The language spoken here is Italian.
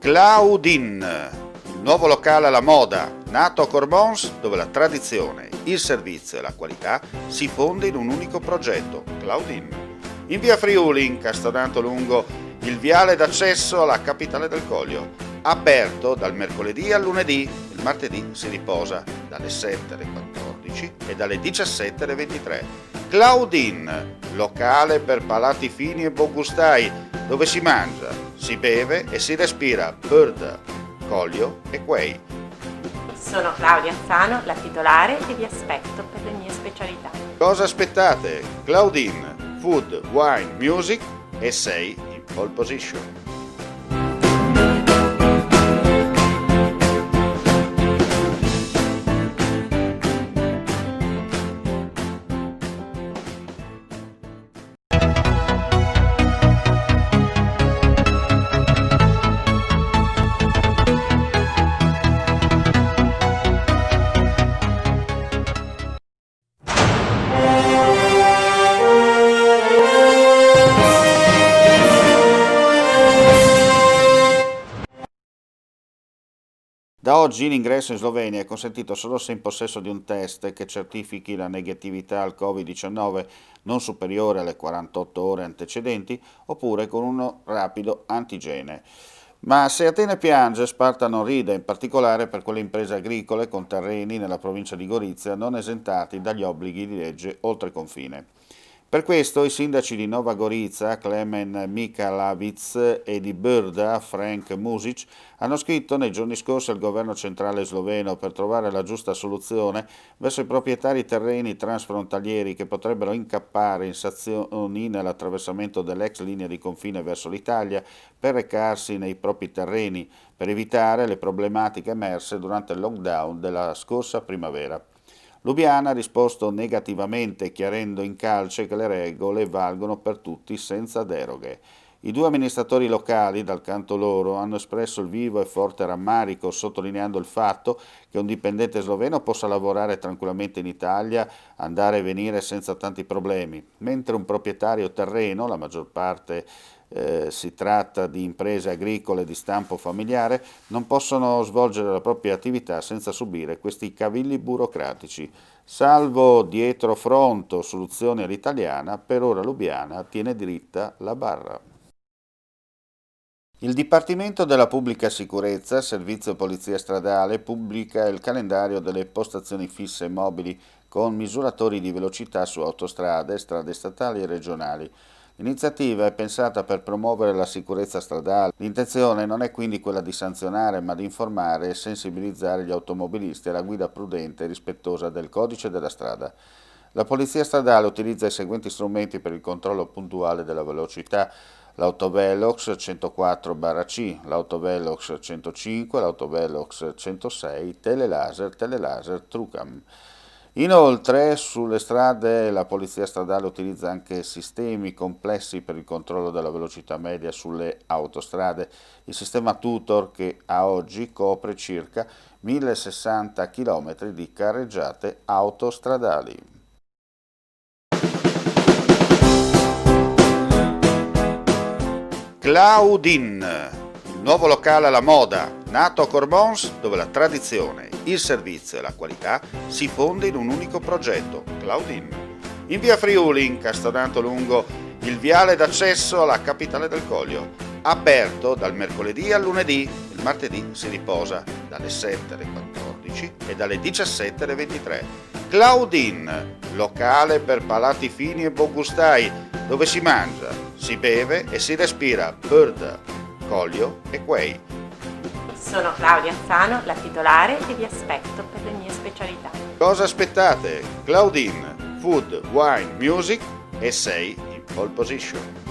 Claudine, il nuovo locale alla moda, nato a Cormons, dove la tradizione, il servizio e la qualità si fonde in un unico progetto, Claudine. In via Friuli, incastonato lungo il viale d'accesso alla capitale del Collio, aperto dal mercoledì al lunedì, il martedì si riposa dalle 7 alle 14 e dalle 17 alle 23. Claudine, locale per palati fini e buongustai, dove si mangia, si beve e si respira Bird, Collio e Quay. Sono Claudia Azzano, la titolare, e vi aspetto per le mie specialità. Cosa aspettate? Claudine, food, wine, music e sei in pole position. Da oggi l'ingresso in Slovenia è consentito solo se in possesso di un test che certifichi la negatività al Covid-19 non superiore alle 48 ore antecedenti oppure con uno rapido antigene. Ma se Atene piange, Sparta non ride, in particolare per quelle imprese agricole con terreni nella provincia di Gorizia non esentati dagli obblighi di legge oltre confine. Per questo i sindaci di Nova Gorica, Klemen Mikalavic, e di Brda, Frank Music, hanno scritto nei giorni scorsi al governo centrale sloveno per trovare la giusta soluzione verso i proprietari terreni transfrontalieri che potrebbero incappare in sanzioni nell'attraversamento dell'ex linea di confine verso l'Italia per recarsi nei propri terreni, per evitare le problematiche emerse durante il lockdown della scorsa primavera. Lubiana ha risposto negativamente, chiarendo in calce che le regole valgono per tutti senza deroghe. I due amministratori locali, dal canto loro, hanno espresso il vivo e forte rammarico, sottolineando il fatto che un dipendente sloveno possa lavorare tranquillamente in Italia, andare e venire senza tanti problemi, mentre un proprietario terreno, la maggior parte si tratta di imprese agricole di stampo familiare, non possono svolgere la propria attività senza subire questi cavilli burocratici. Salvo dietro fronte soluzioni all'italiana, per ora Lubiana tiene dritta la barra. Il Dipartimento della Pubblica Sicurezza, Servizio Polizia Stradale, pubblica il calendario delle postazioni fisse mobili con misuratori di velocità su autostrade, strade statali e regionali. L'iniziativa è pensata per promuovere la sicurezza stradale. L'intenzione non è quindi quella di sanzionare, ma di informare e sensibilizzare gli automobilisti alla guida prudente e rispettosa del codice della strada. La Polizia Stradale utilizza i seguenti strumenti per il controllo puntuale della velocità: l'autovelox 104/C, l'autovelox 105, l'autovelox 106, telelaser TrueCam. Inoltre, sulle strade la Polizia Stradale utilizza anche sistemi complessi per il controllo della velocità media sulle autostrade. Il sistema Tutor, che a oggi copre circa 1060 km di carreggiate autostradali. Claudine, il nuovo locale alla moda, nato a Cormons, dove la tradizione, il servizio e la qualità si fonde in un unico progetto, Claudine. In via Friuli, incastonato lungo il viale d'accesso alla capitale del Collio, aperto dal mercoledì al lunedì, il martedì si riposa dalle 7 alle 14 e dalle 17 alle 23. Claudine, locale per palati fini e buongustai, dove si mangia, si beve e si respira Bird, Collio e Quay. Sono Claudia Azzano, la titolare, e vi aspetto per le mie specialità. Cosa aspettate? Claudine, food, wine, music e sei in pole position.